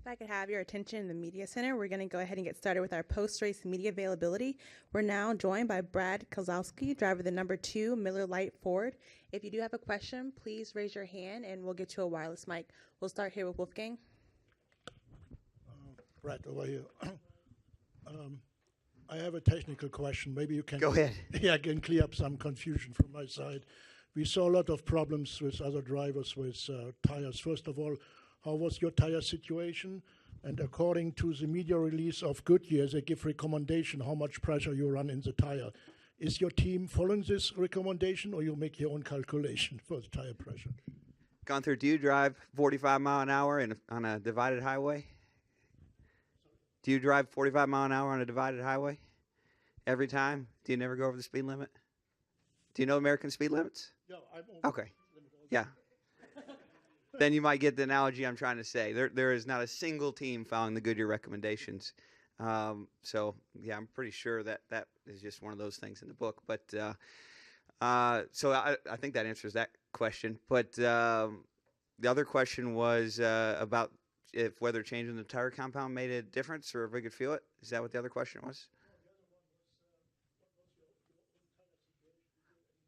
If I could have your attention in the media center, we're going to go ahead and get started with our post-race media availability. We're now joined by Brad Kozlowski, driver of the number 2 Miller Lite Ford. If you do have a question, please raise your hand and we'll get you a wireless mic. We'll start here with Wolfgang. Brad, over here. I have a technical question. Maybe you can go ahead. Yeah, I can clear up some confusion from my side. We saw a lot of problems with other drivers with tires. First of all, how was your tire situation? And according to the media release of Goodyear, they give recommendation how much pressure you run in the tire. Is your team following this recommendation, or you make your own calculation for the tire pressure? Gunther, do you drive 45 mile an hour on a divided highway? Do you drive 45 mile an hour on a divided highway every time? Do you never go over the speed limit? Do you know American speed limits? Yeah, okay. Yeah. Then you might get the analogy I'm trying to say. There is not a single team following the Goodyear recommendations. So, yeah, I'm pretty sure that is just one of those things in the book. But so I think that answers that question. But the other question was about if whether changing the tire compound made a difference or if we could feel it. Is that what the other question was?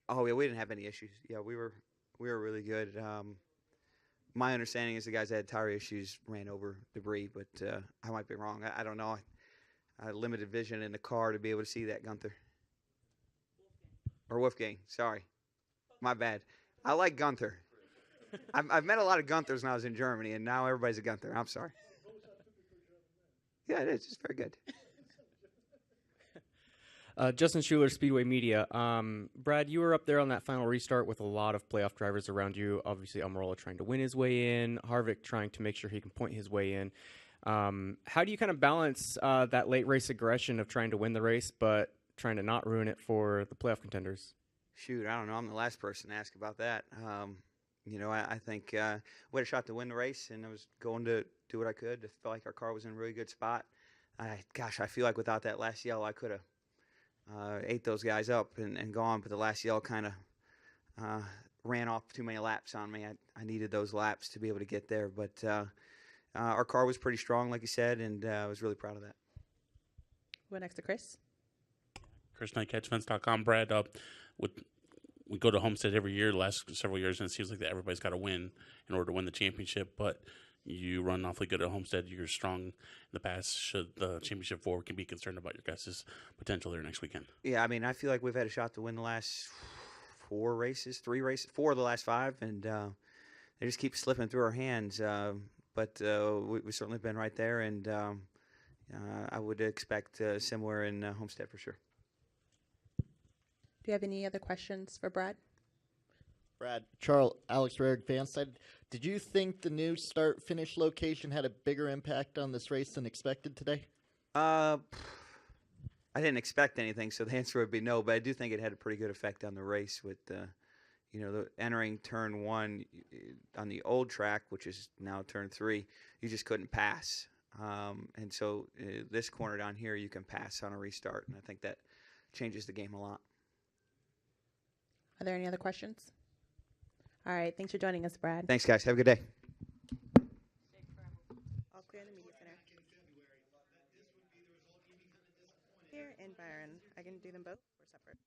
Oh, yeah, we didn't have any issues. Yeah, we were really good. My understanding is the guys that had tire issues ran over debris, but I might be wrong. I don't know. I had limited vision in the car to be able to see that, Gunther. Or Wolfgang, sorry. My bad. I like Gunther. I've met a lot of Gunthers when I was in Germany, and now everybody's a Gunther. I'm sorry. Yeah, it is. It's very good. Justin Schuler, Speedway Media. Brad, you were up there on that final restart with a lot of playoff drivers around you. Obviously, Almirola trying to win his way in, Harvick trying to make sure he can point his way in. How do you kind of balance that late race aggression of trying to win the race, but trying to not ruin it for the playoff contenders? Shoot, I don't know. I'm the last person to ask about that. I think we had a shot to win the race, and I was going to do what I could. I felt like our car was in a really good spot. I feel like without that last yell, I could have ate those guys up and gone, but the last yell kind of ran off too many laps on me. I needed those laps to be able to get there, but our car was pretty strong, like you said, and I was really proud of that. We'll next to Chris. Chris Knight, CatchFence.com. Brad, we go to Homestead every year, the last several years, and it seems like that everybody's got to win in order to win the championship, but you run awfully good at Homestead. You're strong in the past. Should the championship forward can be concerned about your guys' potential there next weekend? Yeah, I mean, I feel like we've had a shot to win the last 4 of the last 5, and they just keep slipping through our hands. But we've certainly been right there, and I would expect similar in Homestead for sure. Do you have any other questions for Brad? Brad, Alex Rarick, Fanside. Did you think the new start-finish location had a bigger impact on this race than expected today? I didn't expect anything, so the answer would be no. But I do think it had a pretty good effect on the race with, the entering turn 1 on the old track, which is now turn 3. You just couldn't pass, and so this corner down here you can pass on a restart, and I think that changes the game a lot. Are there any other questions? All right. Thanks for joining us, Brad. Thanks, guys. Have a good day. All clear in the media center. Here and Byron. I can do them both or separate.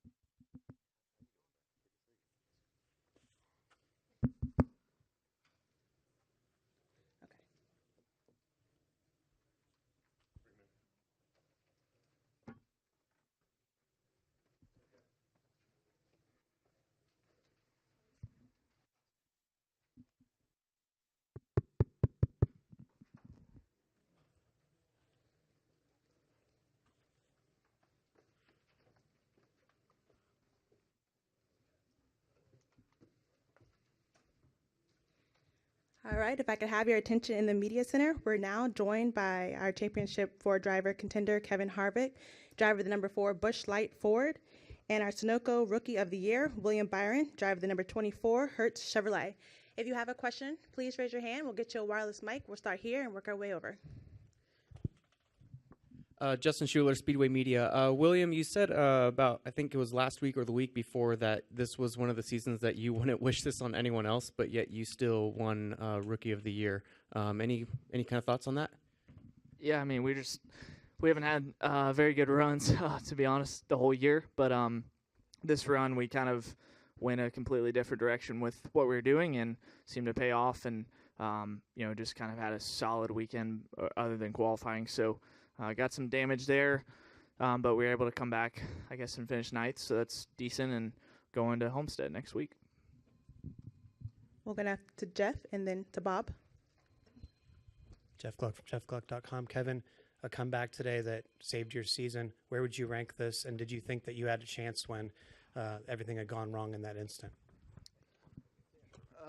All right, if I could have your attention in the media center, we're now joined by our championship Ford driver contender, Kevin Harvick, driver of the number 4 Busch Light Ford, and our Sunoco Rookie of the Year, William Byron, driver of the number 24 Hertz Chevrolet. If you have a question, please raise your hand. We'll get you a wireless mic. We'll start here and work our way over. Justin Schuler, Speedway Media. William, you said about, I think it was last week or the week before, that this was one of the seasons that you wouldn't wish this on anyone else, but yet you still won Rookie of the Year. Any kind of thoughts on that? Yeah, I mean, we haven't had very good runs, to be honest, the whole year. But this run, we kind of went a completely different direction with what we were doing and seemed to pay off. And, just kind of had a solid weekend other than qualifying. So got some damage there, but we were able to come back, I guess, and finish ninth. So that's decent, and going to Homestead next week. We're going to Jeff and then to Bob. Jeff Gluck from jeffgluck.com. Kevin, a comeback today that saved your season. Where would you rank this, and did you think that you had a chance when everything had gone wrong in that instant?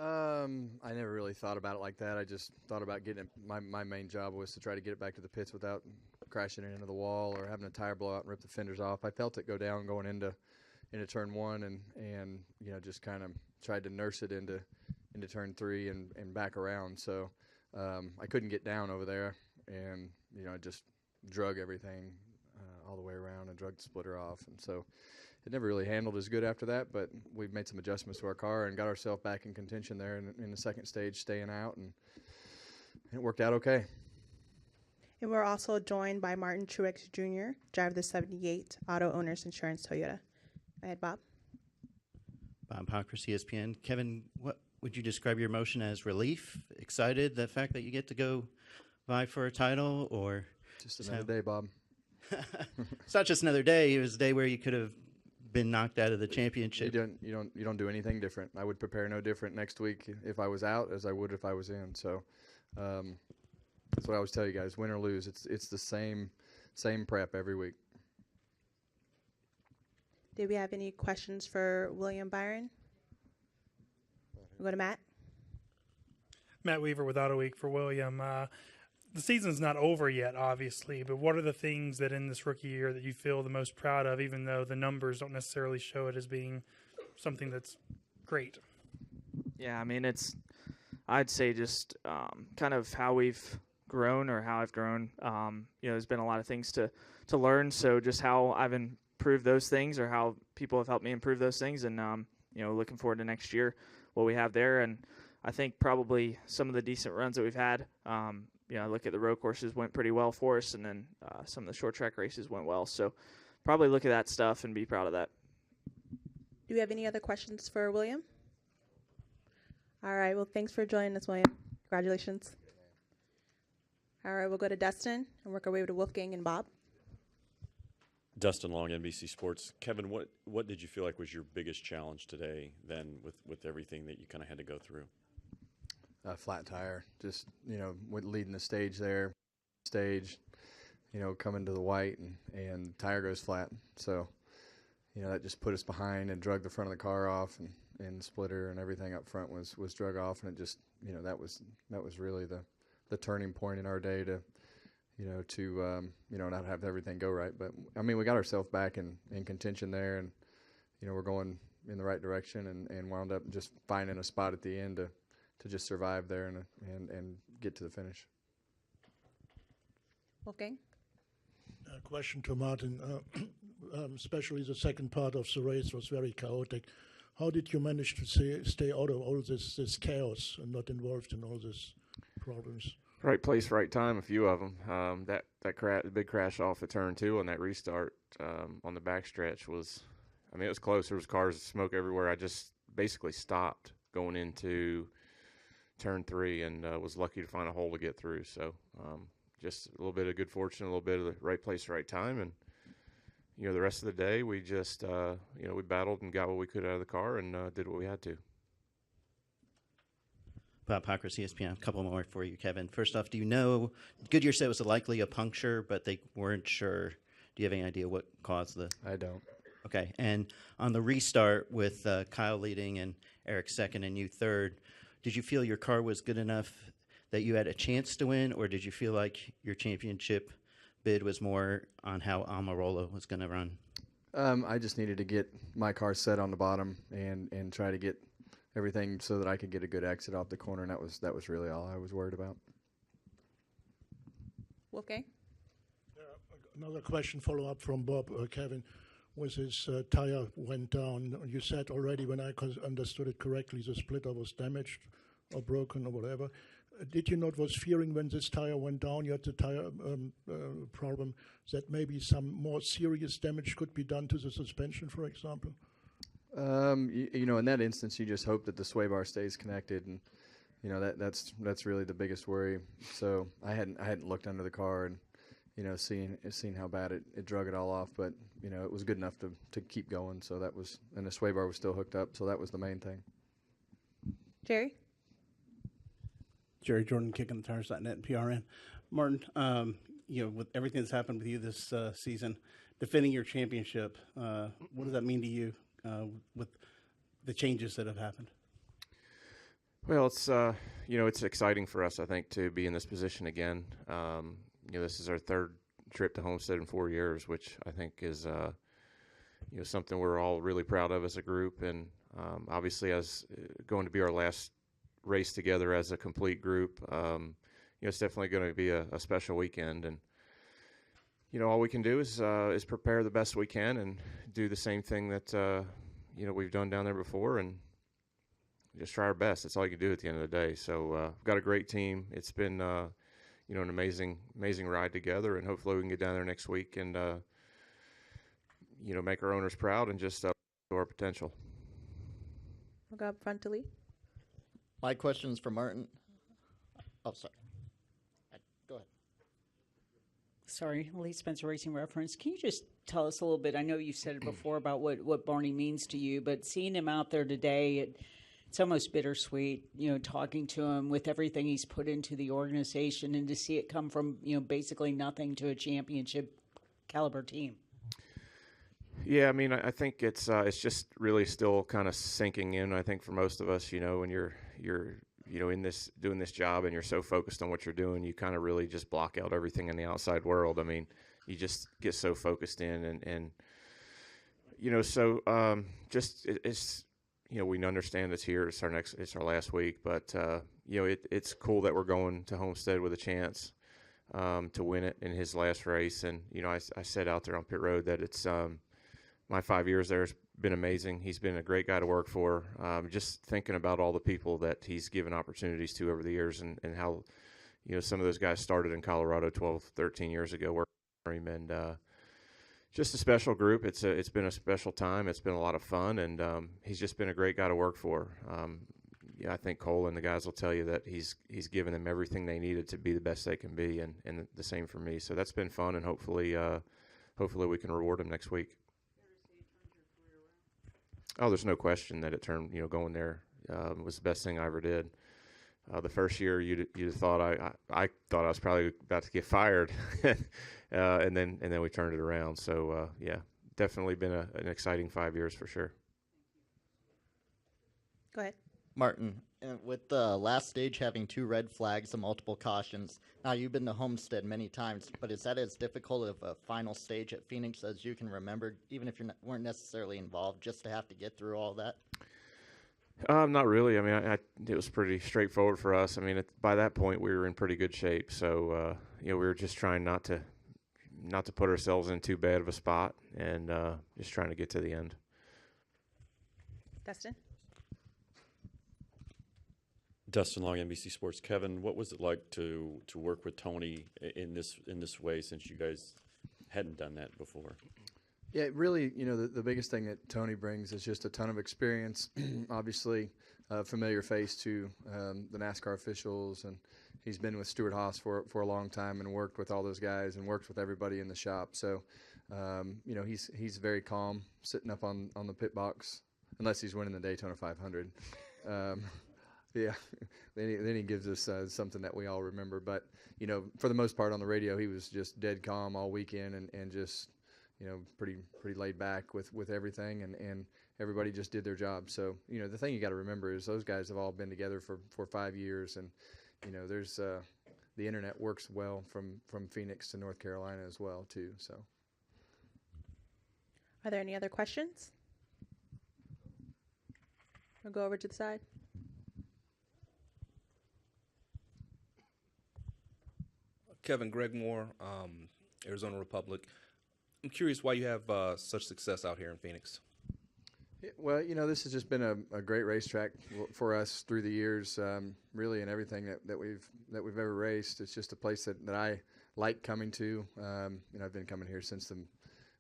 I never really thought about it like that. I just thought about getting it. My main job was to try to get it back to the pits without crashing it into the wall or having a tire blow out and rip the fenders off. I felt it go down going into turn one, and just kind of tried to nurse it into turn three and back around. So I couldn't get down over there, and I just drug everything all the way around and drug the splitter off, and so it never really handled as good after that. But we've made some adjustments to our car and got ourselves back in contention there in the second stage, staying out, and it worked out okay. And we're also joined by Martin Truex Jr., driver of the 78 Auto Owners Insurance Toyota. Go ahead, Bob. Bob Hocker, ESPN. Kevin, what would you describe your emotion as? Relief, excited, the fact that you get to go vie for a title, or just another day, Bob? It's not just another day. It was a day where you could have been knocked out of the championship. You don't do anything different. I would prepare no different next week if I was out as I would if I was in. So that's what I always tell you guys: win or lose, it's the same prep every week. Did we have any questions for William Byron? We'll go to Matt. Matt Weaver with Auto Week for William. The season's not over yet, obviously, but what are the things that in this rookie year that you feel the most proud of, even though the numbers don't necessarily show it as being something that's great? Yeah, I mean, I'd say just kind of how we've grown, or how I've grown. There's been a lot of things to learn, so just how I've improved those things, or how people have helped me improve those things, and looking forward to next year, what we have there. And I think probably some of the decent runs that we've had, I look at the road courses went pretty well for us, and then some of the short track races went well. So probably look at that stuff and be proud of that. Do we have any other questions for William? All right. Well, thanks for joining us, William. Congratulations. All right. We'll go to Dustin and work our way to Wolfgang and Bob. Dustin Long, NBC Sports. Kevin, what did you feel like was your biggest challenge today then with everything that you kind of had to go through? Flat tire, just, with leading the stage there, coming to the white, and the tire goes flat. So, that just put us behind and drug the front of the car off, and the splitter and everything up front was drug off. And it just, that was really the turning point in our day to not have everything go right. But, I mean, we got ourselves back in contention there, and, we're going in the right direction, and wound up just finding a spot at the end to just survive there and get to the finish. Wolfgang? Question to Martin. Especially the second part of the race was very chaotic. How did you manage to stay out of all this chaos and not involved in all these problems? Right place, right time, a few of them. That big crash off of turn 2 on that restart on the backstretch was, it was close. There was cars, smoke everywhere. I just basically stopped going into turn 3 and was lucky to find a hole to get through. So just a little bit of good fortune, a little bit of the right place, right time. And, the rest of the day we just, we battled and got what we could out of the car and did what we had to. Bob Hocker, ESPN. A couple more for you, Kevin. First off, do you know, Goodyear said it was likely a puncture, but they weren't sure. Do you have any idea what caused the? I don't. Okay. And on the restart with Kyle leading and Eric second and you third, did you feel your car was good enough that you had a chance to win, or did you feel like your championship bid was more on how Almirola was going to run? I just needed to get my car set on the bottom and try to get everything so that I could get a good exit off the corner, and that was really all I was worried about. Wolfgang? Another question, follow-up from Bob. Kevin, was his tire went down. You said already, when I understood it correctly, the splitter was damaged or broken or whatever. did you not was fearing when this tire went down, you had the tire problem, that maybe some more serious damage could be done to the suspension, for example? You know, in that instance, you just hope that the sway bar stays connected, and you know that's really the biggest worry. So I hadn't looked under the car and seen how bad it drug it all off, but it was good enough to keep going. So that was, and the sway bar was still hooked up, so that was the main thing. Jerry? Jerry Jordan, KickingTheTires.net and PRN. Martin, with everything that's happened with you this season, defending your championship, what does that mean to you with the changes that have happened? Well, it's exciting for us, I think, to be in this position again. This is our third trip to Homestead in 4 years, which I think is something we're all really proud of as a group, and obviously as going to be our last race together as a complete group. It's definitely going to be a special weekend, and all we can do is prepare the best we can and do the same thing that we've done down there before, and just try our best. That's all you can do at the end of the day. So we've got a great team. It's been an amazing ride together, and hopefully we can get down there next week and make our owners proud and just show our potential. We'll go up front to Lee. My question is for Martin. Oh, sorry. Go ahead. Sorry, Lee Spencer Racing Reference. Can you just tell us a little bit? I know you said it before about what Barney means to you, but seeing him out there today, it's almost bittersweet, talking to him with everything he's put into the organization, and to see it come from, basically nothing to a championship caliber team. Yeah, I mean, I think it's just really still kind of sinking in. I think for most of us, when you're in this doing this job and you're so focused on what you're doing, you kind of really just block out everything in the outside world. I mean, you just get so focused in, and it's we understand it's here. It's our last week, but it's cool that we're going to Homestead with a chance to win it in his last race. And I said out there on pit road that it's my 5 years there has been amazing. He's been a great guy to work for. Just thinking about all the people that he's given opportunities to over the years, and how some of those guys started in Colorado 12, 13 years ago working for him, and just a special group. It's been a special time. It's been a lot of fun, and he's just been a great guy to work for. I think Cole and the guys will tell you that he's given them everything they needed to be the best they can be, and the same for me. So that's been fun, and hopefully we can reward him next week. Oh, there's no question that it turned. Going there was the best thing I ever did. The first year, you'd thought I thought I was probably about to get fired, and then we turned it around. So yeah, definitely been an exciting 5 years for sure. Go ahead, Martin. With the last stage having 2 red flags and multiple cautions, now you've been to Homestead many times, but is that as difficult of a final stage at Phoenix as you can remember, even if you weren't necessarily involved, just to have to get through all that? Not really. I mean, it was pretty straightforward for us. I mean, by that point, we were in pretty good shape. So, we were just trying not to put ourselves in too bad of a spot, and just trying to get to the end. Dustin? Dustin Long, NBC Sports. Kevin, what was it like to work with Tony in this way, since you guys hadn't done that before? Yeah, really, the biggest thing that Tony brings is just a ton of experience. Obviously, a familiar face to the NASCAR officials, and he's been with Stuart Haas for a long time and worked with all those guys and worked with everybody in the shop. So, he's very calm sitting up on the pit box, unless he's winning the Daytona 500. Yeah, then he gives us something that we all remember. But, for the most part on the radio, he was just dead calm all weekend and just, pretty laid back with everything. And everybody just did their job. So, the thing you got to remember is those guys have all been together for 5 years. And, there's the internet works well from Phoenix to North Carolina as well, too. So, Are there any other questions? We'll go over to the side. Kevin, Greg Moore, Arizona Republic. I'm curious why you have such success out here in Phoenix. Well, this has just been a great racetrack for us through the years, really, in everything that we've ever raced. It's just a place that I like coming to. I've been coming here since the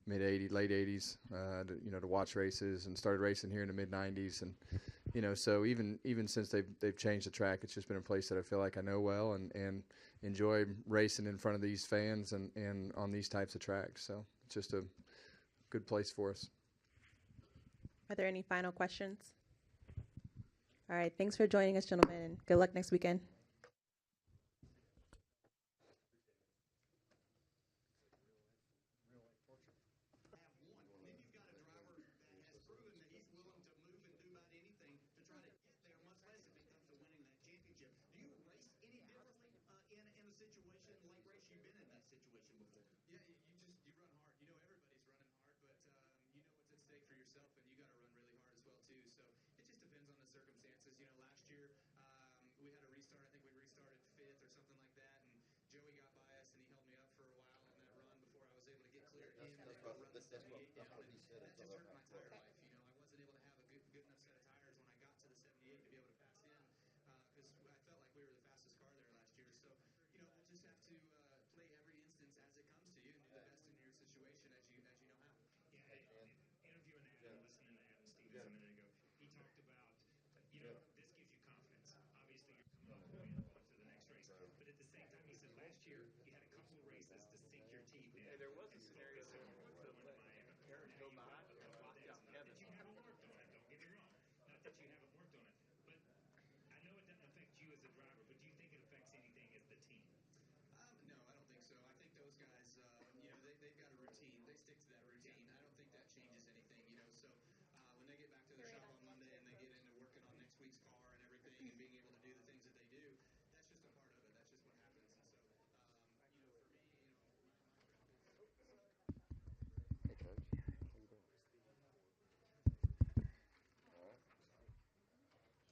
late 80s, to watch races, and started racing here in the mid 90s, and so even since they've changed the track, it's just been a place that I feel like I know well and enjoy racing in front of these fans and on these types of tracks. So it's just a good place for us. Are there any final questions? All right, thanks for joining us, gentlemen, and good luck next weekend.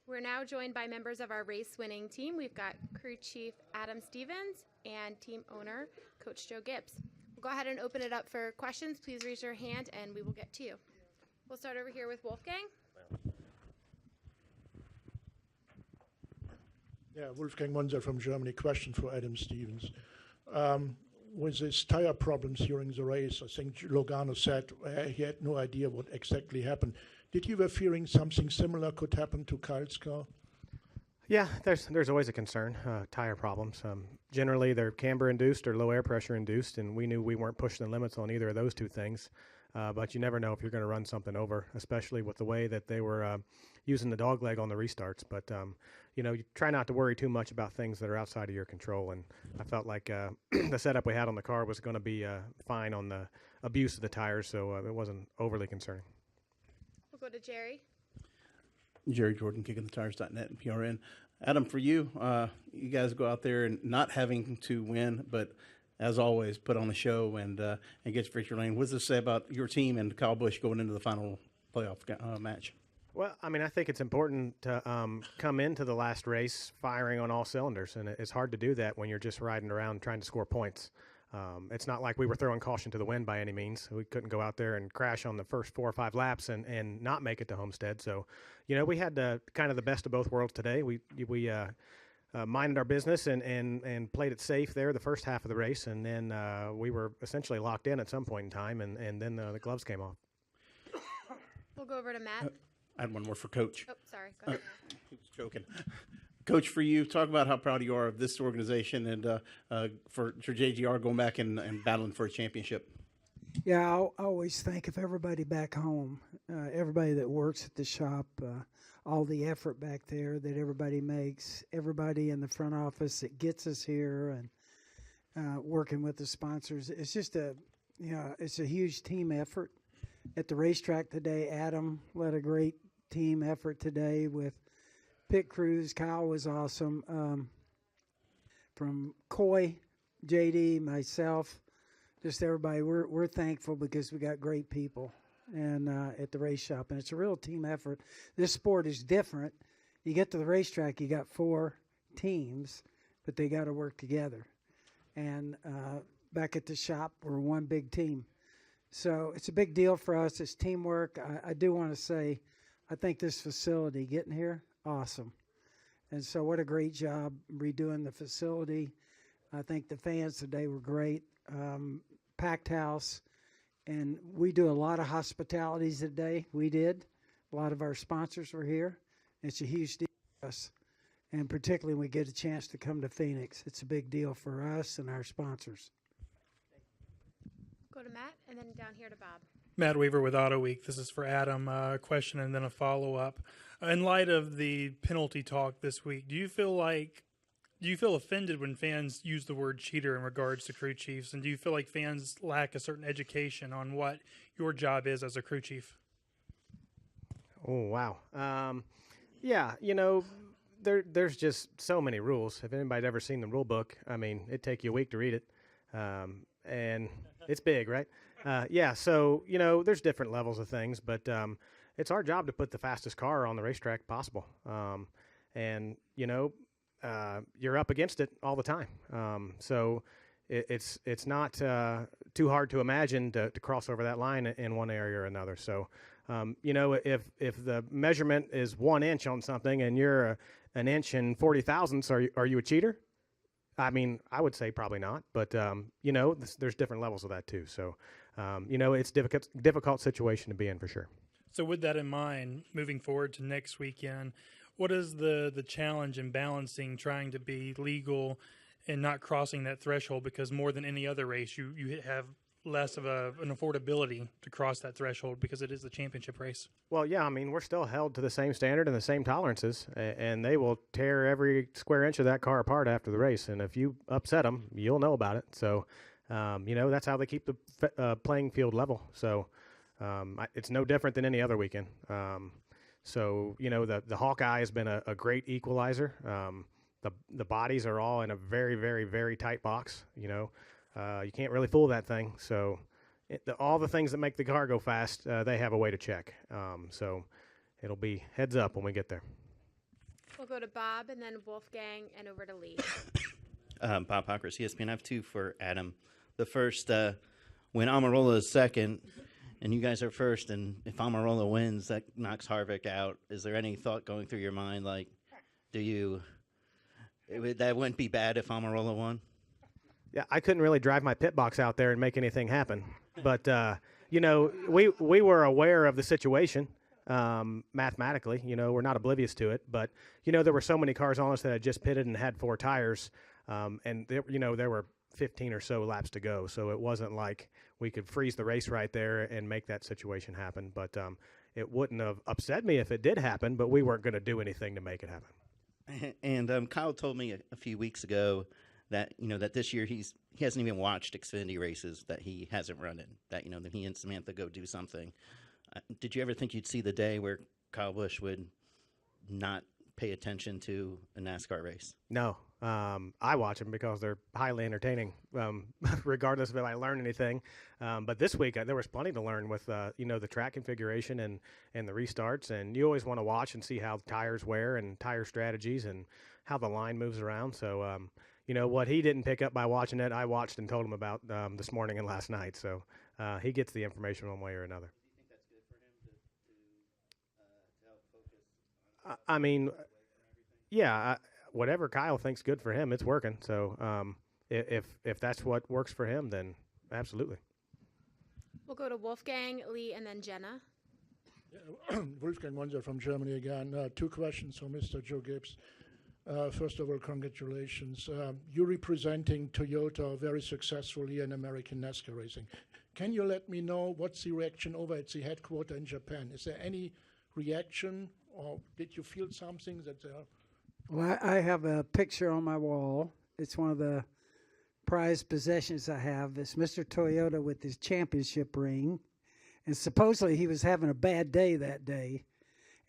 We're now joined by members of our race-winning team. We've got crew chief Adam Stevens and team owner Coach Joe Gibbs. We'll go ahead and open it up for questions. Please raise your hand and we will get to you. We'll start over here with Wolfgang. Yeah, Wolfgang Munzer from Germany. Question for Adam Stevens. With his tire problems during the race, I think Logano said he had no idea what exactly happened. Did you have a feeling something similar could happen to Kyle's car? Yeah, there's always a concern, tire problems. Generally, they're camber-induced or low air pressure-induced, and we knew we weren't pushing the limits on either of those two things. But you never know if you're going to run something over, especially with the way that they were using the dog leg on the restarts. But, you try not to worry too much about things that are outside of your control. And I felt like the setup we had on the car was going to be fine on the abuse of the tires, so it wasn't overly concerning. We'll go to Jerry. Jerry Jordan, KickingTheTires.net and PRN. Adam, for you, you guys go out there and not having to win, but as always, put on the show and get your victory lane. What does this say about your team and Kyle Busch going into the final playoff match? Well, I mean, I think it's important to come into the last race firing on all cylinders, and it's hard to do that when you're just riding around trying to score points. It's not like we were throwing caution to the wind by any means. We couldn't go out there and crash on the first 4 or 5 laps and not make it to Homestead. So, we had kind of the best of both worlds today. We minded our business and played it safe there the first half of the race, and then we were essentially locked in at some point in time, and then the gloves came off. We'll go over to Matt. I had one more for Coach. Oh, sorry. Go ahead. He was joking. Coach, for you, talk about how proud you are of this organization and for JGR going back and battling for a championship. Yeah, I always think of everybody back home, everybody that works at the shop, all the effort back there that everybody makes, everybody in the front office that gets us here and working with the sponsors. It's just it's a huge team effort. At the racetrack today, Adam led a great team effort today with pit crews. Kyle was awesome. From Coy, JD, myself, just everybody, we're thankful because we got great people and at the race shop, and it's a real team effort. This sport is different. You get to the racetrack, you got 4 teams, but they got to work together. And back at the shop, we're one big team. So it's a big deal for us. It's teamwork. I do want to say, I think this facility getting here, awesome. And so what a great job redoing the facility. I think the fans today were great. Packed house. And we do a lot of hospitalities today. We did. A lot of our sponsors were here. It's a huge deal for us. And particularly when we get a chance to come to Phoenix. It's a big deal for us and our sponsors. Go to Matt, and then down here to Bob. Matt Weaver with Auto Week. This is for Adam. A question and then a follow-up. In light of the penalty talk this week, do you feel offended when fans use the word cheater in regards to crew chiefs? And do you feel like fans lack a certain education on what your job is as a crew chief? Oh, wow. Yeah, there's just so many rules. If anybody's ever seen the rule book, I mean, it'd take you a week to read it. And it's big, right? Yeah, so, there's different levels of things, but it's our job to put the fastest car on the racetrack possible. And, you're up against it all the time. So it's not too hard to imagine to cross over that line in one area or another. So, if the measurement is 1 inch on something and you're an inch and 40 thousandths, are you a cheater? I mean, I would say probably not, but there's different levels of that too. So, it's difficult situation to be in for sure. So with that in mind, moving forward to next weekend, what is the challenge in balancing trying to be legal and not crossing that threshold? Because more than any other race, you have less of an affordability to cross that threshold because it is the championship race. Well, yeah, I mean, we're still held to the same standard and the same tolerances, and they will tear every square inch of that car apart after the race. And if you upset them, you'll know about it. So, that's how they keep the playing field level. So it's no different than any other weekend. So, the Hawkeye has been a great equalizer. The bodies are all in a very, very, very tight box, you can't really fool that thing. So all the things that make the car go fast, they have a way to check. So it'll be heads up when we get there. We'll go to Bob and then Wolfgang and over to Lee. Bob Hockers, ESPN. I have two for Adam. The first, when Amarola is second and you guys are first, and if Amarola wins, that knocks Harvick out. Is there any thought going through your mind, like, that wouldn't be bad if Amarola won? Yeah, I couldn't really drive my pit box out there and make anything happen. But, we were aware of the situation mathematically. We're not oblivious to it. But, there were so many cars on us that had just pitted and had 4 tires. And, there were 15 or so laps to go. So it wasn't like we could freeze the race right there and make that situation happen. But it wouldn't have upset me if it did happen, but we weren't going to do anything to make it happen. And Kyle told me a few weeks ago that that this year he hasn't even watched Xfinity races that he hasn't run in. That that he and Samantha go do something. Did you ever think you'd see the day where Kyle Busch would not pay attention to a NASCAR race? No, I watch them because they're highly entertaining, regardless of if I learn anything. But this week there was plenty to learn with the track configuration and the restarts, and you always want to watch and see how tires wear and tire strategies and how the line moves around. So. What he didn't pick up by watching it, I watched and told him about this morning and last night. So he gets the information one way or another. Do you think that's good for him to help focus? I mean, yeah, whatever Kyle thinks good for him, it's working. So if that's what works for him, then absolutely. We'll go to Wolfgang, Lee, and then Jenna. Yeah, Wolfgang Monzer from Germany again. 2 questions for Mr. Joe Gibbs. First of all, congratulations. You're representing Toyota very successfully in American NASCAR racing. Can you let me know what's the reaction over at the headquarters in Japan? Is there any reaction, or did you feel something that there? Well, I have a picture on my wall. It's one of the prized possessions I have. It's Mr. Toyota with his championship ring. And supposedly he was having a bad day that day,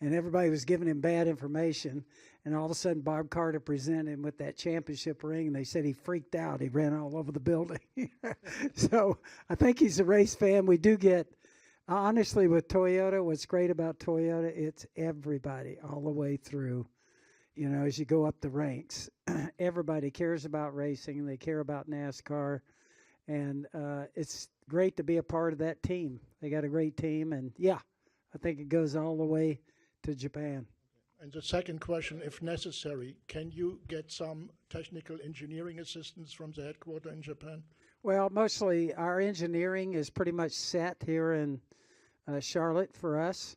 and everybody was giving him bad information. And all of a sudden, Bob Carter presented him with that championship ring, and they said he freaked out. He ran all over the building. So I think he's a race fan. We do get, honestly, with Toyota, what's great about Toyota, it's everybody all the way through. As you go up the ranks, everybody cares about racing. They care about NASCAR. And it's great to be a part of that team. They got a great team, and yeah, I think it goes all the way to Japan. And the second question, if necessary, can you get some technical engineering assistance from the headquarters in Japan? Well, mostly our engineering is pretty much set here in Charlotte for us.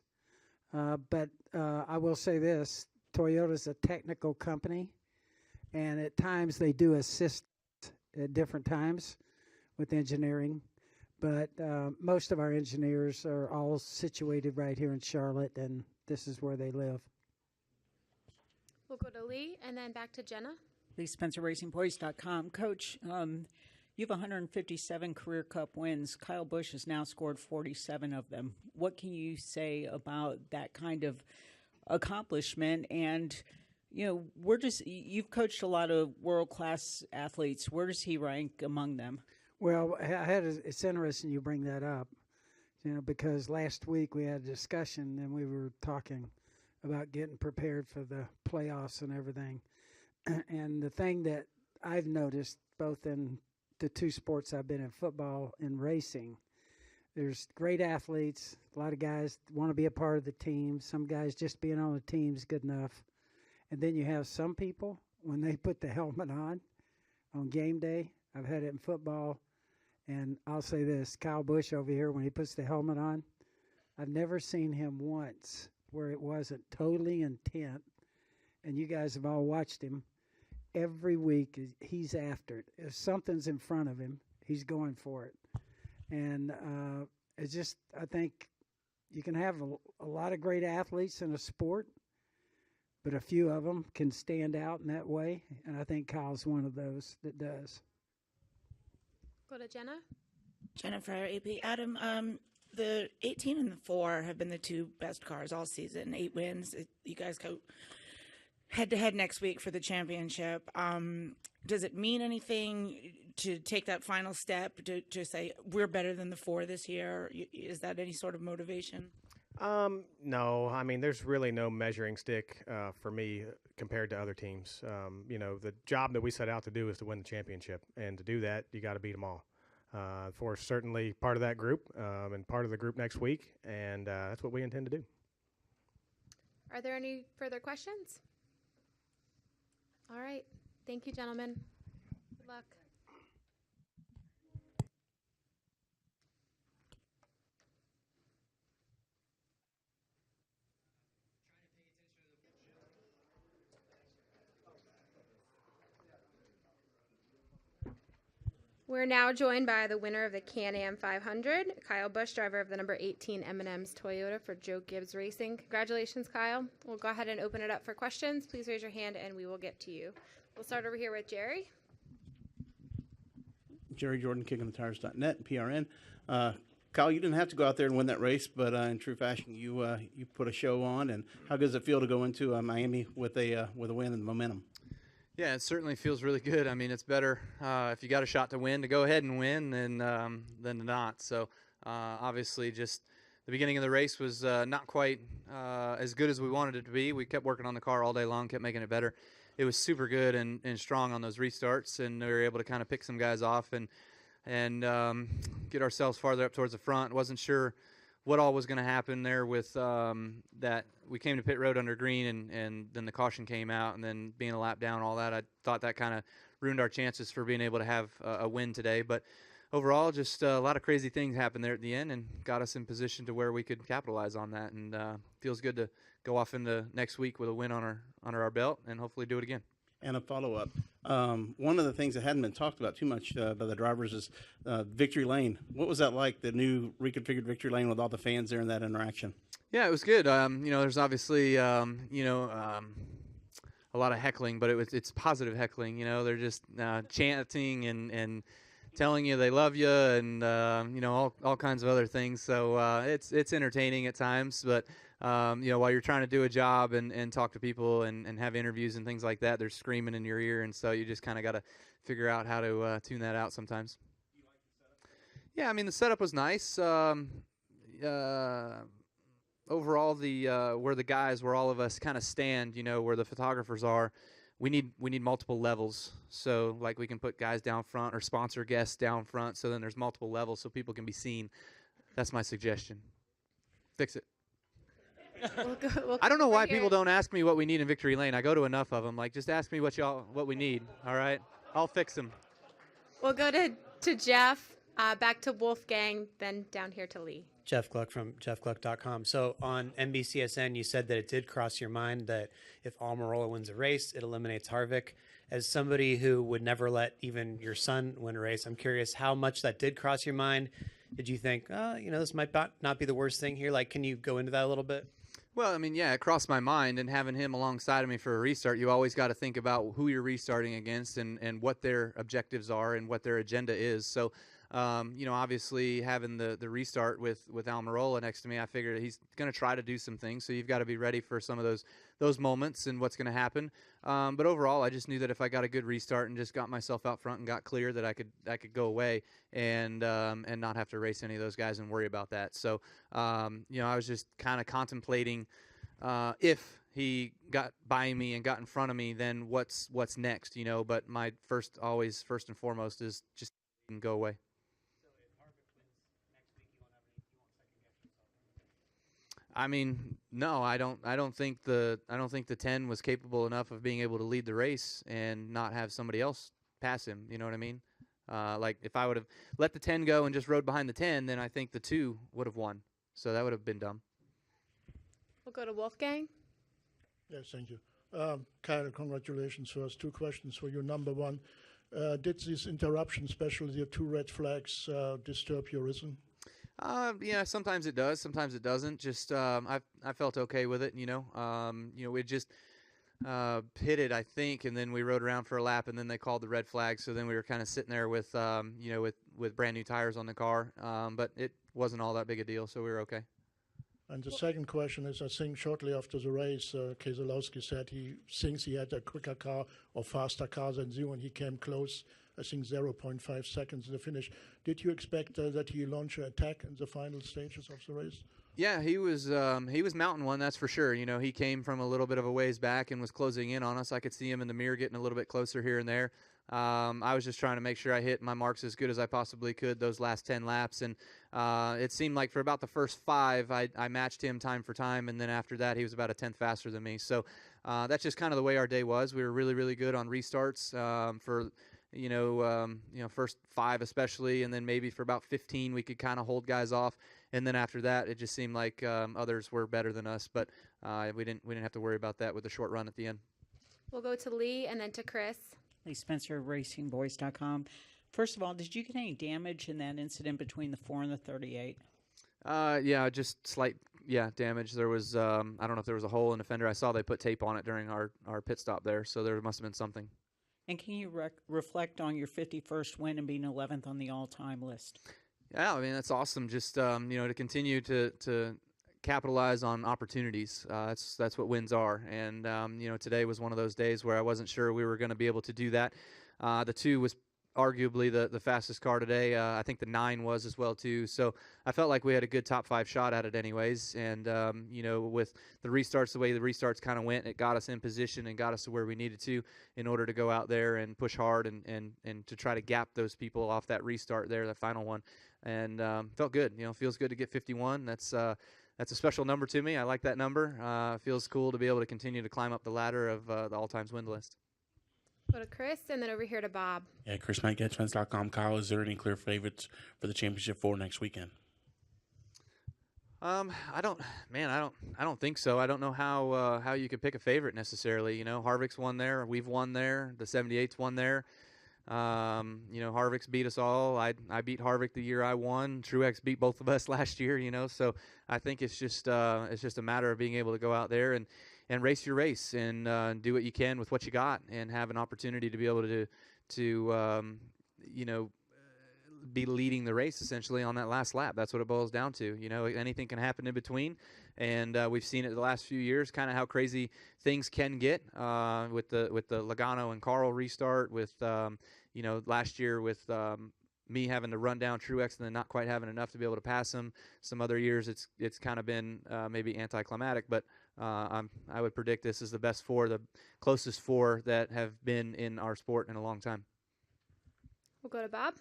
But I will say this, Toyota's a technical company, and at times they do assist at different times with engineering. But most of our engineers are all situated right here in Charlotte, and this is where they live. We'll go to Lee and then back to Jenna. LeeSpencerRacingPoints.com. Coach, you have 157 career Cup wins. Kyle Busch has now scored 47 of them. What can you say about that kind of accomplishment? And, you know, you've coached a lot of world-class athletes. Where does he rank among them? Well, it's interesting you bring that up, you know, because last week we had a discussion and we were talking about getting prepared for the playoffs and everything. And the thing that I've noticed, both in the two sports I've been in, football and racing, there's great athletes. A lot of guys want to be a part of the team. Some guys just being on the team is good enough. And then you have some people, when they put the helmet on game day, I've had it in football, and I'll say this, Kyle Busch over here, when he puts the helmet on, I've never seen him once where it wasn't totally intent, and you guys have all watched him. Every week he's after it. If something's in front of him, he's going for it. And it's just, I think you can have a lot of great athletes in a sport, but a few of them can stand out in that way, and I think Kyle's one of those that does. Go to Jenna. Jennifer, AP. Adam, the 18 and the 4 have been the two best cars all season. 8 wins. You guys go head-to-head next week for the championship. Does it mean anything to take that final step to say we're better than the 4 this year? Is that any sort of motivation? No, I mean, there's really no measuring stick for me compared to other teams. You know, the job that we set out to do is to win the championship, and to do that, you got to beat them all. For certainly part of that group and part of the group next week, and that's what we intend to do. Are there any further questions? All right. Thank you, gentlemen. Good luck. We're now joined by the winner of the Can-Am 500, Kyle Busch, driver of the number 18 M&M's Toyota for Joe Gibbs Racing. Congratulations, Kyle. We'll go ahead and open it up for questions. Please raise your hand and we will get to you. We'll start over here with Jerry. Jerry Jordan, KickingTheTires.net, PRN. Kyle, you didn't have to go out there and win that race, but in true fashion, you put a show on. And how good does it feel to go into Miami with a win and momentum? Yeah, it certainly feels really good. I mean, it's better if you got a shot to win to go ahead and win than to not. So obviously, just the beginning of the race was not quite as good as we wanted it to be. We kept working on the car all day long, kept making it better. It was super good and strong on those restarts, and we were able to kind of pick some guys off and get ourselves farther up towards the front. Wasn't sure what all was going to happen there with that. We came to pit road under green, and then the caution came out, and then being a lap down, all that. I thought that kind of ruined our chances for being able to have a win today. But overall, just a lot of crazy things happened there at the end and got us in position to where we could capitalize on that. And feels good to go off into next week with a win under our belt and hopefully do it again. And a follow-up. One of the things that hadn't been talked about too much by the drivers is Victory Lane. What was that like, the new reconfigured Victory Lane with all the fans there and that interaction? Yeah, it was good. There's obviously, a lot of heckling, but it's positive heckling. They're just chanting and telling you they love you and, all kinds of other things. So it's entertaining at times, but while you're trying to do a job and talk to people and have interviews and things like that, they're screaming in your ear, and so you just kind of got to figure out how to tune that out sometimes. Yeah, I mean, the setup was nice. Overall, where the guys, where all of us kind of stand, where the photographers are, we need multiple levels. So like we can put guys down front or sponsor guests down front. So then there's multiple levels so people can be seen. That's my suggestion. Fix it. I don't know why people don't ask me what we need in Victory Lane. I go to enough of them. Like, just ask me what we need. All right, I'll fix them. We'll go to Jeff, back to Wolfgang, then down here to Lee. Jeff Gluck from jeffgluck.com. So on NBCSN, you said that it did cross your mind that if Almirola wins a race, it eliminates Harvick. As somebody who would never let even your son win a race, I'm curious how much that did cross your mind. Did you think, this might not be the worst thing here? Like, can you go into that a little bit? Well, I mean, yeah, it crossed my mind, and having him alongside of me for a restart, you always got to think about who you're restarting against and what their objectives are and what their agenda is. So, obviously having the restart with Almirola next to me, I figured he's going to try to do some things. So you've got to be ready for some of those moments and what's going to happen. But overall, I just knew that if I got a good restart and just got myself out front and got clear, that I could go away and not have to race any of those guys and worry about that. So, I was just kind of contemplating if he got by me and got in front of me, then what's next, But my first and foremost is just go away. I mean, no, I don't think the 10 was capable enough of being able to lead the race and not have somebody else pass him. You know what I mean? Like if I would have let the 10 go and just rode behind the 10, then I think the 2 would have won. So that would have been dumb. We'll go to Wolfgang. Yes, thank you. Kyle, congratulations first. 2 questions for you. Number 1, did this interruption, especially the 2 red flags, disturb your rhythm? Yeah, sometimes it does, sometimes it doesn't. Just I felt okay with it, we just pitted, I think, and then we rode around for a lap, and then they called the red flag. So then we were kind of sitting there with with brand new tires on the car, but it wasn't all that big a deal, so we were okay. And the second question is, I think shortly after the race, Keselowski said he thinks he had a quicker car or faster car than you, and he came close. I think 0.5 seconds to the finish. Did you expect that he launch an attack in the final stages of the race? Yeah, he was mounting one, that's for sure. He came from a little bit of a ways back and was closing in on us. I could see him in the mirror getting a little bit closer here and there. I was just trying to make sure I hit my marks as good as I possibly could those last 10 laps. And it seemed like for about the first 5, I matched him time for time. And then after that, he was about a tenth faster than me. So that's just kind of the way our day was. We were really, really good on restarts for first 5 especially, and then maybe for about 15 we could kind of hold guys off, and then after that it just seemed like others were better than us, but we didn't have to worry about that with a short run at the end. We'll go to Lee and then to Chris. Lee Spencer, RacingBoys.com. First of all, did you get any damage in that incident between the 4 and the 38? Yeah, just slight damage. There was I don't know if there was a hole in the fender. I saw they put tape on it during our pit stop there, so there must have been something. And can you reflect on your 51st win and being 11th on the all-time list? Yeah, I mean, that's awesome. Just, to continue to capitalize on opportunities. That's what wins are. And, today was one of those days where I wasn't sure we were going to be able to do that. The 2 was arguably the fastest car today. I think the 9 was as well, too. So I felt like we had a good top 5 shot at it anyways. And, with the restarts, the way the restarts kind of went, it got us in position and got us to where we needed to in order to go out there and push hard and to try to gap those people off that restart there, the final one. And felt good. Feels good to get 51. That's a special number to me. I like that number. Feels cool to be able to continue to climb up the ladder of the all-times win list. Go to Chris, and then over here to Bob. Yeah, ChrisKnight@GetFence.com. Kyle, is there any clear favorites for the championship for next weekend? I don't think so. I don't know how you could pick a favorite necessarily. Harvick's won there. We've won there. The 78's won there. Harvick's beat us all. I beat Harvick the year I won. Truex beat both of us last year. So I think it's just a matter of being able to go out there and race your race and do what you can with what you got and have an opportunity to be able to be leading the race essentially on that last lap. That's what it boils down to. Anything can happen in between, and we've seen it the last few years, kind of how crazy things can get with the Logano and Carl restart, with last year with me having to run down Truex and then not quite having enough to be able to pass him. Some other years it's kind of been maybe anticlimactic, but I would predict this is the best four, the closest four that have been in our sport in a long time. We'll go to Bob.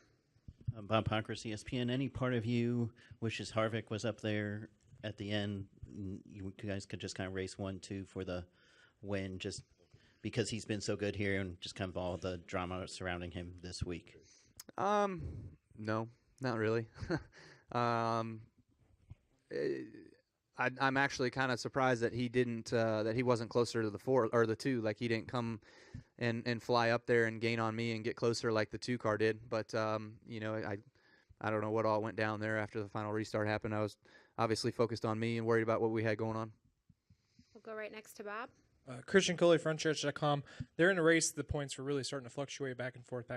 Bob Pockris, ESPN. Any part of you wishes Harvick was up there at the end? You guys could just kind of race 1-2 for the win, just because he's been so good here and just kind of all the drama surrounding him this week. No, not really. I'm actually kind of surprised that he didn't, that he wasn't closer to the 4 or the 2. Like he didn't come and fly up there and gain on me and get closer like the 2 car did. But you know, I don't know what all went down there after the final restart happened. I was obviously focused on me and worried about what we had going on. We'll go right next to Bob. Christian Coley, frontstretch.com. They're in a race. The points were really starting to fluctuate back and forth,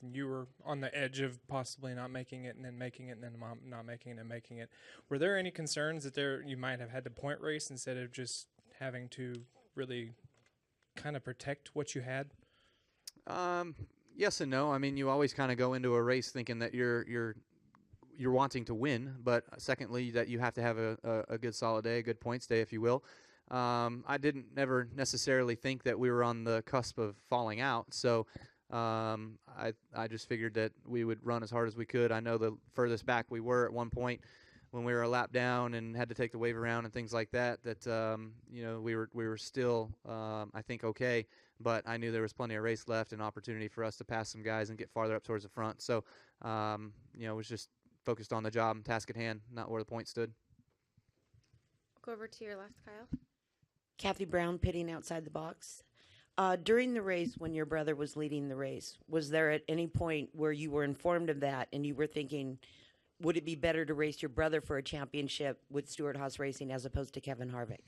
and you were on the edge of possibly not making it and then making it and then not making it and making it. Were there any concerns that you might have had to point race instead of just having to really kind of protect what you had? Yes and no. I mean, you always kind of go into a race thinking that you're wanting to win, but secondly, that you have to have a good solid day, a good points day, if you will. I didn't never necessarily think that we were on the cusp of falling out, so I just figured that we would run as hard as we could. I know the furthest back we were at one point when we were a lap down and had to take the wave around and things like that. You know, we were still I think okay, but I knew there was plenty of race left and opportunity for us to pass some guys and get farther up towards the front. So you know, it was just focused on the job and task at hand, not where the point stood. Go over to your left, Kyle. Kathy Brown, pitting outside the box. During the race, when your brother was leading the race, was there at any point where you were informed of that and you were thinking, would it be better to race your brother for a championship with Stewart Haas Racing as opposed to Kevin Harvick?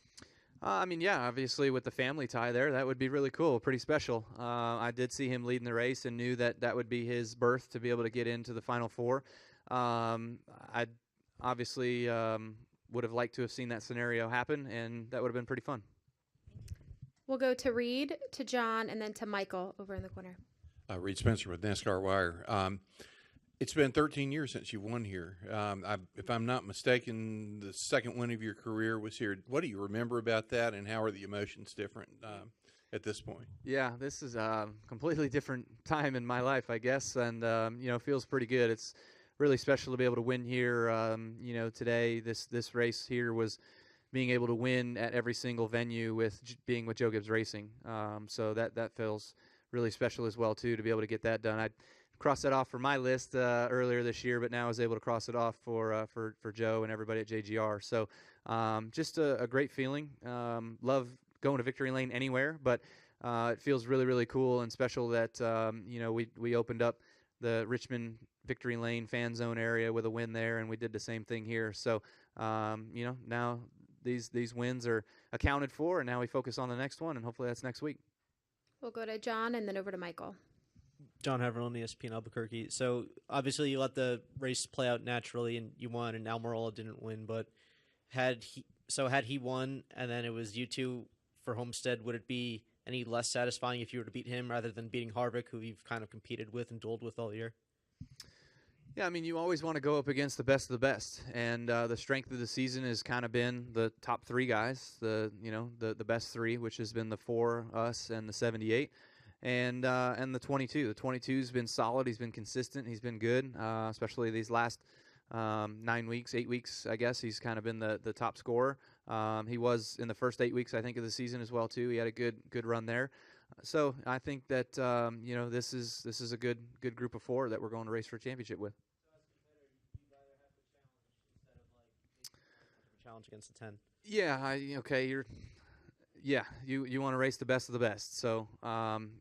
I mean, yeah, obviously with the family tie there, that would be really cool, pretty special. I did see him leading the race and knew that that would be his berth to be able to get into the Final Four. I obviously would have liked to have seen that scenario happen, and that would have been pretty fun. We'll go to Reed, to John, and then to Michael over in the corner. Reed Spencer with NASCAR Wire. It's been 13 years since you won here. If I'm not mistaken, the second win of your career was here. What do you remember about that, and how are the emotions different at this point? Yeah, this is a completely different time in my life, I guess, and you know, feels pretty good. It's really special to be able to win here. You know, today this race here was being able to win at every single venue with being with Joe Gibbs Racing. So that feels really special as well too, to be able to get that done. I crossed that off for my list earlier this year, but now I was able to cross it off for Joe and everybody at JGR. So just a great feeling. Love going to victory lane anywhere, but it feels really, really cool and special that you know, we opened up the Richmond victory lane fan zone area with a win there, and we did the same thing here. So you know, now these wins are accounted for, and now we focus on the next one, and hopefully that's next week. We'll go to John and then over to Michael. John Haverhill, ESPN Albuquerque. So obviously you let the race play out naturally, and you won, and Almirola didn't win. But had he won, and then it was you two for Homestead, would it be any less satisfying if you were to beat him rather than beating Harvick, who you've kind of competed with and dueled with all year? Yeah, I mean, you always want to go up against the best of the best, and the strength of the season has kind of been the top three guys, the best three, which has been the 4, us, and the 78, and the 22. The 22's been solid. He's been consistent. He's been good, especially these last 8 weeks, I guess. He's kind of been the top scorer. He was in the first 8 weeks, I think, of the season as well too. He had a good run there. So I think that you know, this is a good group of 4 that we're going to race for a championship with. Challenge against the 10. Yeah, you want to race the best of the best. So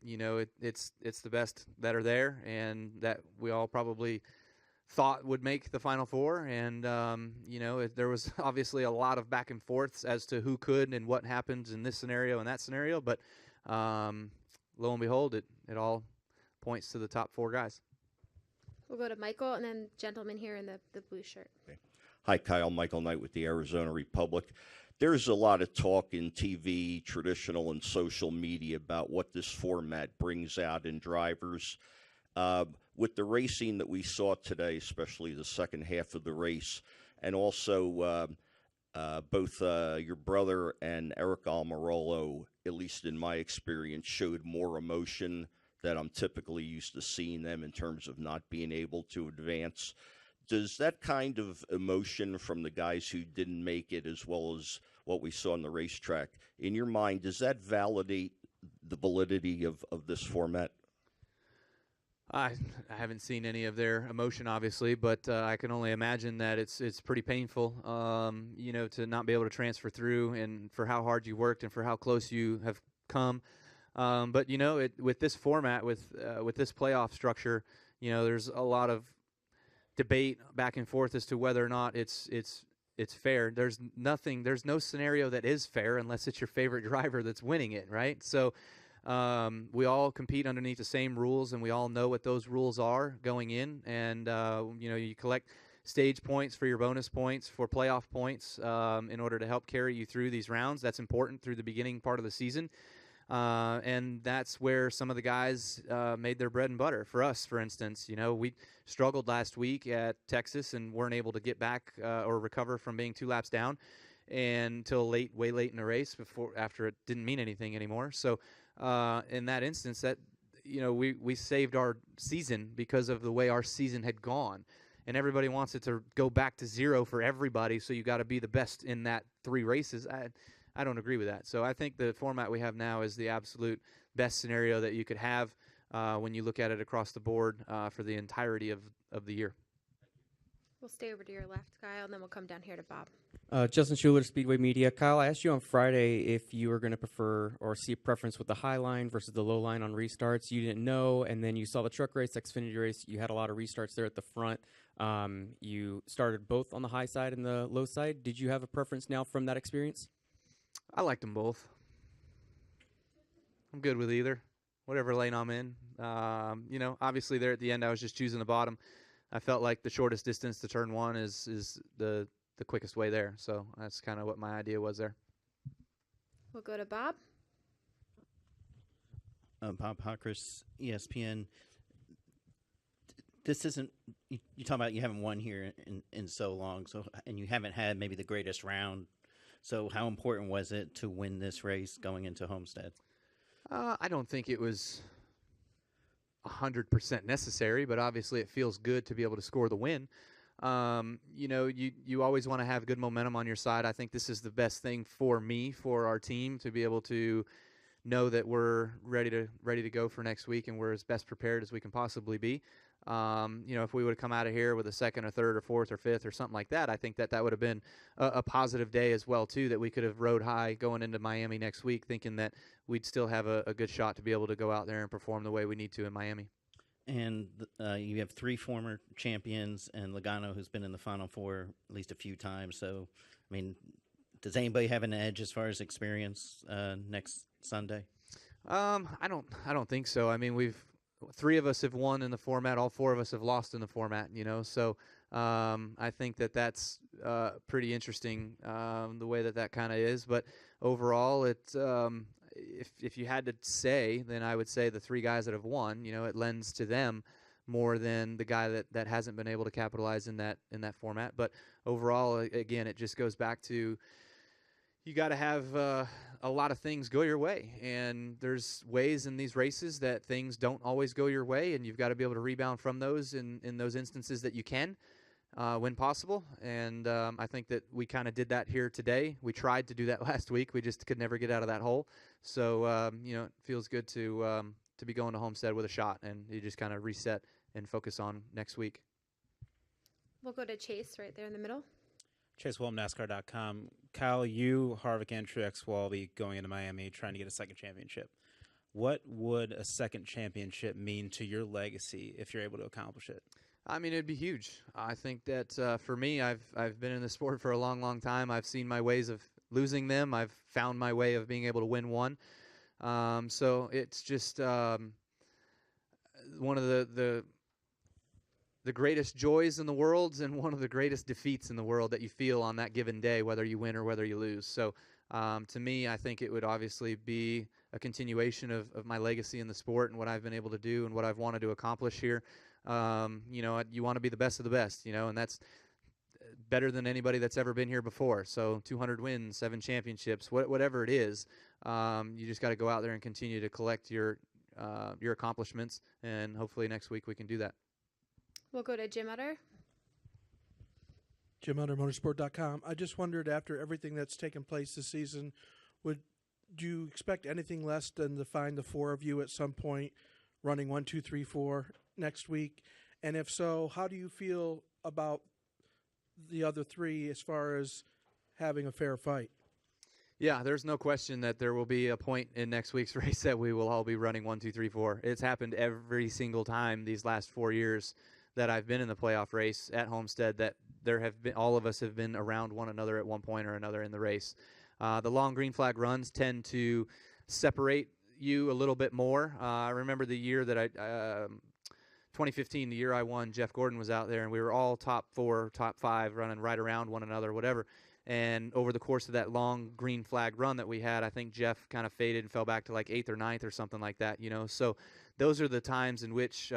you know, it's the best that are there, and that we all probably thought would make the Final Four. And you know, there was obviously a lot of back and forths as to who could and what happens in this scenario and that scenario, but lo and behold, it all points to the top 4 guys. We'll go to Michael, and then gentleman here in the blue shirt. Okay. Hi, Kyle. Michael Knight with the Arizona Republic. There's a lot of talk in TV, traditional and social media about what this format brings out in drivers. with the racing that we saw today, especially the second half of the race, and also both your brother and Eric Almirola, at least in my experience, showed more emotion that I'm typically used to seeing them in terms of not being able to advance. Does that kind of emotion from the guys who didn't make it, as well as what we saw on the racetrack, in your mind, does that validate the validity of this format? I haven't seen any of their emotion, obviously, but I can only imagine that it's pretty painful, to not be able to transfer through, and for how hard you worked and for how close you have come. But with this format, with this playoff structure, there's a lot of debate back and forth as to whether or not it's fair. There's no scenario that is fair unless it's your favorite driver that's winning it, right? So we all compete underneath the same rules, and we all know what those rules are going in. And you collect stage points for your bonus points for playoff points in order to help carry you through these rounds. That's important through the beginning part of the season. And that's where some of the guys made their bread and butter. For us, for instance, we struggled last week at Texas and weren't able to get back or recover from being 2 laps down until way late in the race after it didn't mean anything anymore. So in that instance, that we saved our season because of the way our season had gone. And everybody wants it to go back to 0 for everybody, so you got to be the best in that 3 races. I don't agree with that. So I think the format we have now is the absolute best scenario that you could have when you look at it across the board for the entirety of the year. We'll stay over to your left, Kyle, and then we'll come down here to Bob. Justin Schuler, Speedway Media. Kyle, I asked you on Friday if you were going to prefer or see a preference with the high line versus the low line on restarts. You didn't know, and then you saw the truck race, Xfinity race. You had a lot of restarts there at the front. You started both on the high side and the low side. Did you have a preference now from that experience? I liked them both. I'm good with either, whatever lane I'm in. Obviously there at the end I was just choosing the bottom. I felt like the shortest distance to turn 1 is the quickest way there. So that's kind of what my idea was there. We'll go to Bob. Bob Hawkers, ESPN. This isn't, you talk about you haven't won here in so long, and you haven't had maybe the greatest round. So how important was it to win this race going into Homestead? I don't think it was 100% necessary, but obviously it feels good to be able to score the win. You always want to have good momentum on your side. I think this is the best thing for me, for our team, to be able to know that we're ready to go for next week, and we're as best prepared as we can possibly be. If we would have come out of here with a second or third or fourth or fifth or something like that, I think that would have been a positive day as well, too, that we could have rode high going into Miami next week, thinking that we'd still have a good shot to be able to go out there and perform the way we need to in Miami. And you have 3 former champions and Logano, who's been in the Final Four at least a few times. So, I mean, does anybody have an edge as far as experience next Sunday? I don't think so. I mean, 3 of us have won in the format. All 4 of us have lost in the format, So I think that's pretty interesting the way that kind of is. But overall, if you had to say, then I would say the 3 guys that have won, it lends to them more than the guy that hasn't been able to capitalize in that format. But overall, again, it just goes back to you got to have a lot of things go your way, and there's ways in these races that things don't always go your way, and you've got to be able to rebound from those in those instances that you can when possible. And I think that we kind of did that here today. We tried to do that last week. We just could never get out of that hole. So it feels good to be going to Homestead with a shot, and you just kind of reset and focus on next week. We'll go to Chase right there in the middle. Chase William, NASCAR.com. Kyle, you, Harvick, and Truex will all be going into Miami trying to get a second championship. What would a second championship mean to your legacy if you're able to accomplish it? I mean, it'd be huge. I think that for me, I've been in the sport for a long, long time. I've seen my ways of losing them. I've found my way of being able to win one. So it's just one of the greatest joys in the world and one of the greatest defeats in the world that you feel on that given day, whether you win or whether you lose. So to me, I think it would obviously be a continuation of my legacy in the sport and what I've been able to do and what I've wanted to accomplish here. You want to be the best of the best, and that's better than anybody that's ever been here before. So 200 wins, 7 championships, whatever it is, you just got to go out there and continue to collect your accomplishments, and hopefully next week we can do that. We'll go to Jim Utter. Jim Utter, motorsport.com. I just wondered, after everything that's taken place this season, would you expect anything less than to find the 4 of you at some point running 1, 2, 3, 4 next week? And if so, how do you feel about the other 3 as far as having a fair fight? Yeah, there's no question that there will be a point in next week's race that we will all be running 1, 2, 3, 4. It's happened every single time these last 4 years that I've been in the playoff race at Homestead, that all of us have been around one another at one point or another in the race. The long green flag runs tend to separate you a little bit more. I remember the year that 2015, the year I won, Jeff Gordon was out there, and we were all top 4, top 5, running right around one another, whatever. And over the course of that long green flag run that we had, I think Jeff kind of faded and fell back to like 8th or 9th or something like that, So those are the times in which,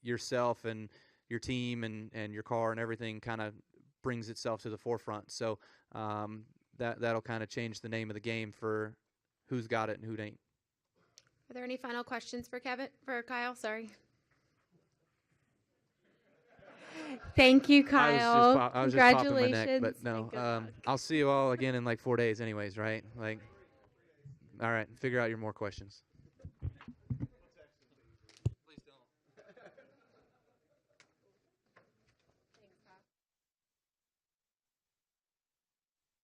yourself and your team and your car and everything kind of brings itself to the forefront. So that'll kind of change the name of the game for who's got it and who ain't. Are there any final questions for Kyle? Sorry. Thank you, Kyle. I was just popping my neck, but no. I'll see you all again in like 4 days anyways, right? Like, all right, figure out your more questions.